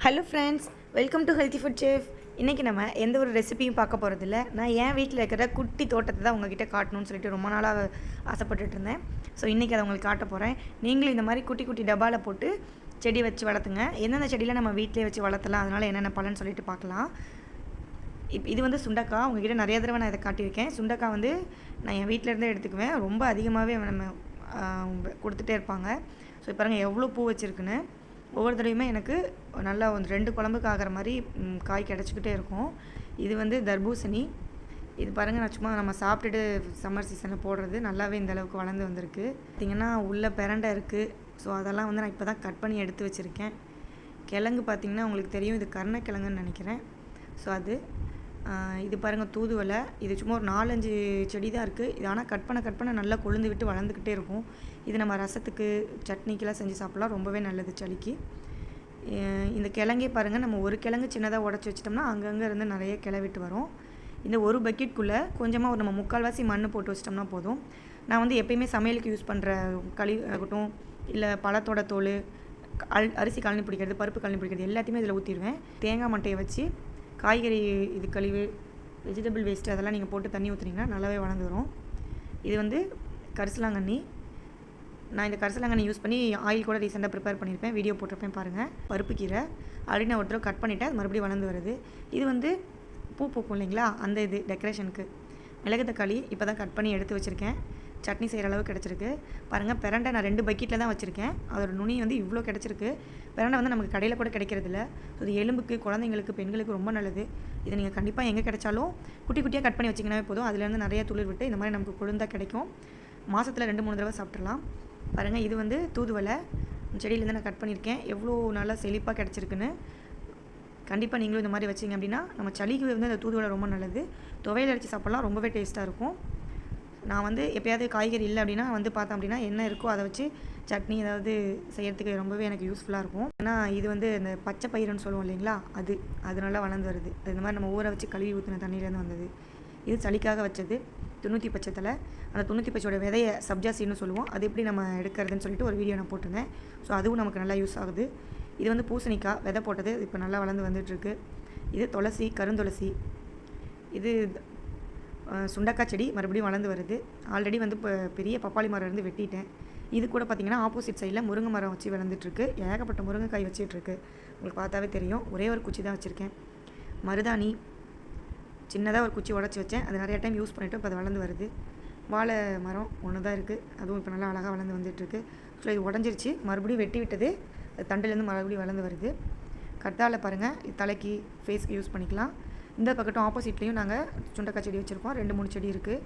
Hello friends, welcome to healthy food chef. இன்றைக்கி நம்ம எந்த ஒரு ரெசிபியும் பார்க்க போகிறதில்ல. நான் என் வீட்டில் இருக்கிற குட்டி தோட்டத்தை தான் உங்ககிட்ட காட்டணும்னு சொல்லிட்டு ரொம்ப நாளாக ஆசைப்பட்டுட்டு இருந்தேன். ஸோ இன்றைக்கி அதை உங்களுக்கு காட்ட போகிறேன். நீங்களும் இந்த மாதிரி குட்டி குட்டி டப்பாவில் போட்டு செடி வச்சு வளர்த்துங்க. எந்தெந்த செடியில் நம்ம வீட்டிலே வச்சு வளர்த்தலாம், அதனால் என்னென்ன பலன்னு சொல்லிட்டு பார்க்கலாம். இது வந்து சுண்டக்காய். உங்ககிட்ட நிறைய தடவை நான் இதை காட்டியிருக்கேன். சுண்டக்காய் வந்து நான் என் வீட்டிலேருந்தே எடுத்துக்குவேன். ரொம்ப அதிகமாகவே நம்ம கொடுத்துட்டே இருப்பாங்க. ஸோ பாருங்கள் எவ்வளோ பூ வச்சுருக்குன்னு. ஒவ்வொரு தடவையுமே எனக்கு நல்லா ஒரு 2 குழம்புக்கு ஆகிற மாதிரி காய் கிடச்சிக்கிட்டே இருக்கும். இது வந்து தர்பூசணி. இது பாருங்கள், நான் சும்மா நம்ம சாப்பிட்டுட்டு சம்மர் சீசனில் போடுறது நல்லாவே இந்த அளவுக்கு வளர்ந்து வந்திருக்கு. பார்த்திங்கன்னா உள்ள பிரண்டை இருக்குது. ஸோ அதெல்லாம் வந்து நான் இப்போ தான் கட் பண்ணி எடுத்து வச்சுருக்கேன். கிழங்கு பார்த்திங்கன்னா உங்களுக்கு தெரியும், இது கருணக்கிழங்குன்னு நினைக்கிறேன். ஸோ அது இது பாருங்கள் தூதுவளை. இது சும்மா ஒரு 4-5 செடி தான் இருக்குது. இது ஆனால் கட் பண்ண நல்லா கொழுந்து விட்டு வளர்ந்துக்கிட்டே இருக்கும். இது நம்ம ரசத்துக்கு சட்னிக்கெல்லாம் செஞ்சு சாப்பிட்லாம். ரொம்பவே நல்லது சளிக்கு. இந்த கிழங்கே பாருங்கள், நம்ம ஒரு கிழங்கு சின்னதாக உடச்சி வச்சிட்டோம்னா அங்கங்கே இருந்து நிறைய கிளவிட்டு வரும். இந்த ஒரு பக்கெட்குள்ளே கொஞ்சமாக ஒரு நம்ம 3/4 மண் போட்டு வச்சிட்டோம்னா போதும். நான் வந்து எப்பயுமே சமையலுக்கு யூஸ் பண்ணுற கழிவு ஆகட்டும், இல்லை பழத்தோட தோல், அரிசி கழனி பிடிக்கிறது, பருப்பு கழனி பிடிக்கிறது எல்லாத்தையுமே இதில் ஊற்றிடுவேன். தேங்காய் மட்டையை வச்சு காய்கறி இது கழிவு, வெஜிடபிள் வேஸ்ட்டு அதெல்லாம் நீங்கள் போட்டு தண்ணி ஊற்றுனீங்கன்னா நல்லாவே வளர்ந்து வரும். இது வந்து கரிசலாங்கண்ணி. நான் இந்த கரிசலாங்கண்ணி யூஸ் பண்ணி ஆயில் கூட ரீசெண்டாக ப்ரிப்பேர் பண்ணியிருப்பேன், வீடியோ போட்டிருப்பேன் பாருங்கள். பருப்பு கீரை ஆல்ரெடி நான் ஒரு தடவை கட் பண்ணிவிட்டேன், அது மறுபடியும் வளர்ந்து வருது. இது வந்து பூ பூக்கும் இல்லைங்களா, அந்த இது டெக்கரேஷனுக்கு. மிளகு தக்காளி இப்போ தான் கட் பண்ணி எடுத்து வச்சுருக்கேன். சட்னி செய்கிற அளவு கிடச்சிருக்கு. பாருங்கள், பிரண்டை நான் 2 பக்கெட்டில் தான் வச்சுருக்கேன். அதோட நுனி வந்து இவ்வளோ கிடச்சிருக்கு. பிரண்டை வந்து நமக்கு கடையில் கூட கிடைக்கிறதில்ல. ஸோ இது எலும்புக்கு, குழந்தைங்களுக்கு, பெண்களுக்கு ரொம்ப நல்லது. இதை நீங்கள் கண்டிப்பாக எங்கே கிடைச்சாலும் குட்டி குட்டியாக கட் பண்ணி வச்சிங்கனாவே போதும். அதுலேருந்து நிறைய துளிர் விட்டு இந்த மாதிரி நமக்கு கொழுந்தாக கிடைக்கும். மாதத்தில் 2-3 தடவை சாப்பிட்றலாம். பாருங்கள், இது வந்து தூதுவளை. செடியிலேருந்து நான் கட் பண்ணியிருக்கேன். எவ்வளோ நல்லா செழிப்பாக கிடச்சிருக்குன்னு. கண்டிப்பாக நீங்களும் இந்த மாதிரி வச்சிங்க அப்படின்னா நம்ம சளிக்கு வந்து அந்த தூதுவளை ரொம்ப நல்லது. துவையல் அரைச்சி சாப்பிட்லாம், ரொம்பவே டேஸ்ட்டாக இருக்கும். நான் வந்து எப்போயாவது காய்கறி இல்லை அப்படின்னா வந்து பார்த்தேன் அப்படின்னா என்ன இருக்கோ அதை வச்சு சட்னி ஏதாவது செய்கிறதுக்கு ரொம்பவே எனக்கு யூஸ்ஃபுல்லாக இருக்கும். ஏன்னா இது வந்து இந்த பச்சை பயிறுன்னு சொல்லுவோம் இல்லைங்களா, அது நல்லா வளர்ந்து வருது. இந்த மாதிரி நம்ம ஊற வச்சு கழுவி ஊற்றின தண்ணியிலேருந்து வந்தது. இது சளிக்காக வச்சது துணுத்தி பச்சை தலை. அந்த துணுத்தி பச்சையோட விதையை சப்ஜா சீட்னு சொல்லுவோம். அது எப்படி நம்ம எடுக்கிறதுன்னு சொல்லிட்டு ஒரு வீடியோ நான் போட்டிருந்தேன். ஸோ அதுவும் நமக்கு நல்லா யூஸ் ஆகுது. இது வந்து பூசணிக்காய் விதை போட்டது, இப்போ நல்லா வளர்ந்து வந்துட்டுருக்கு. இது துளசி, கருந்துளசி. இது சுண்டக்காய் செடி மறுபடியும் வளர்ந்து வருது. ஆல்ரெடி வந்து இப்போ பெரிய பப்பாளி மரம் இருந்து வெட்டிட்டேன். இது கூட பார்த்திங்கன்னா ஆப்போசிட் சைடில் முருங்கை மரம் வச்சு வளர்ந்துட்டுருக்கு. ஏகப்பட்ட முருங்கைக்காய் வச்சிட்ருக்கு. உங்களுக்கு பார்த்தாவே தெரியும். ஒரே ஒரு குச்சி தான் வச்சுருக்கேன். மருதாணி சின்னதாக ஒரு குச்சி உடச்சி வச்சேன். அது நிறைய டைம் யூஸ் பண்ணிவிட்டு இப்போ அது வளர்ந்து வருது. வாழை மரம் ஒன்று தான் இருக்குது. அதுவும் இப்போ நல்லா அழகாக வளர்ந்து வந்துட்டுருக்கு. ஸோ இது உடஞ்சிருச்சு, மறுபடியும் வெட்டி விட்டது. அது தண்டுலேருந்து மறுபடியும் வளர்ந்து வருது. கத்தாழை பாருங்கள், தலைக்கு ஃபேஸ்க்கு யூஸ் பண்ணிக்கலாம். இந்த பக்கட்டும் ஆப்போசிட்லேயும் நாங்கள் சுண்டக்காய் செடி வச்சுருக்கோம். 2-3 செடி இருக்குது.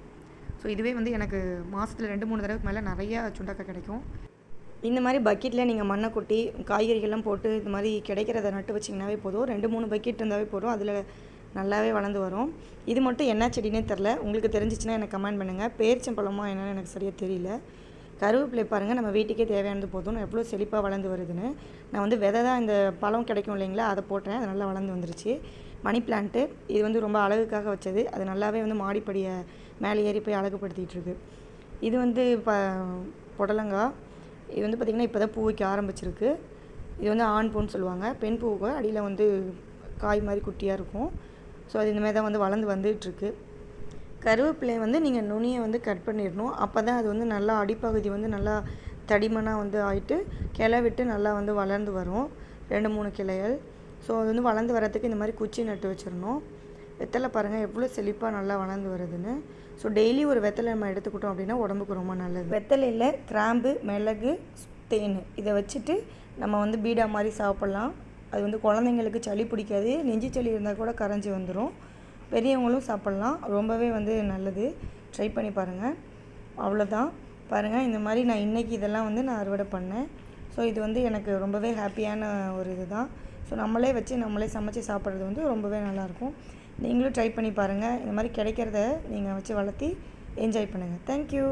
ஸோ இதுவே வந்து எனக்கு மாதத்தில் 2-3 தடவைக்கு மேலே நிறையா சுண்டக்காய் கிடைக்கும். இந்த மாதிரி பக்கெட்டில் நீங்கள் மண்ணை கொட்டி காய்கறிகள்லாம் போட்டு இந்த மாதிரி கிடைக்கிறத நட்டு வச்சிங்கனாவே போதும். 2-3 பக்கெட் இருந்தாவே போதும், அதில் நல்லாவே வளர்ந்து வரும். இது மட்டும் என்ன செடினே தெரில, உங்களுக்கு தெரிஞ்சிச்சுன்னா எனக்கு கமெண்ட் பண்ணுங்கள். பேரிச்சம்பழமா என்னென்னு எனக்கு சரியாக தெரியல. கருவேப்பிலை பாருங்கள், நம்ம வீட்டுக்கே தேவையானது போதும். எவ்வளோ செழிப்பாக வளர்ந்து வருதுன்னு. நான் வந்து விதை தான் இந்த பழம் கிடைக்கும் இல்லைங்களா, அதை போட்டேன். அது நல்லா வளர்ந்து வந்துருச்சு. மணி பிளான்ட்டு, இது வந்து ரொம்ப அழகுக்காக வச்சது. அது நல்லாவே வந்து மாடிப்படியை மேலே ஏறி போய் அழகுப்படுத்திகிட்ருக்கு. இது வந்து புடலங்காய். இது வந்து பார்த்திங்கன்னா இப்போ தான் பூ வைக்க ஆரம்பிச்சிருக்கு. இது வந்து ஆண் பூன்னு சொல்லுவாங்க. பெண் பூவுக்கு அடியில் வந்து காய் மாதிரி குட்டியாக இருக்கும். ஸோ அது இந்த மாதிரி தான் வந்து வளர்ந்து வந்துகிட்ருக்கு. கருவேப்பிலையை வந்து நீங்கள் நுனியை வந்து கட் பண்ணிடணும். அப்போ தான் அது வந்து நல்லா அடிப்பகுதி வந்து நல்லா தடிமனாக வந்து ஆகிட்டு கிளை விட்டு நல்லா வந்து வளர்ந்து வரும். 2-3 கிளைகள். ஸோ அது வந்து வளர்ந்து வரத்துக்கு இந்த மாதிரி குச்சி நட்டு வச்சிடணும். வெத்தலை பாருங்கள் எவ்வளோ செழிப்பாக நல்லா வளர்ந்து வருதுன்னு. ஸோ டெய்லி ஒரு வெத்தலை நம்ம எடுத்துக்கிட்டோம் அப்படின்னா உடம்புக்கு ரொம்ப நல்லது. வெத்தலையில் கிராம்பு, மிளகு, தேன் இதை வச்சுட்டு நம்ம வந்து பீடா மாதிரி சாப்பிட்லாம். அது வந்து குழந்தைங்களுக்கு சளி பிடிக்காது. நெஞ்சு சளி இருந்தால் கூட கரைஞ்சி வந்துடும். பெரியவங்களும் சாப்பிட்லாம். ரொம்பவே வந்து நல்லது. ட்ரை பண்ணி பாருங்கள். அவ்வளோதான். பாருங்கள், இந்த மாதிரி நான் இன்றைக்கி இதெல்லாம் வந்து நான் அறுவடை பண்ணேன். ஸோ இது வந்து எனக்கு ரொம்பவே ஹாப்பியான ஒரு இது தான். ஸோ நம்மளே வச்சு நம்மளே சமைச்சு சாப்பிட்றது வந்து ரொம்பவே நல்லாயிருக்கும். நீங்களும் ட்ரை பண்ணி பாருங்கள். இந்த மாதிரி கிடைக்கிறத நீங்கள் வச்சு வளர்த்தி என்ஜாய் பண்ணுங்கள். தேங்க்யூ.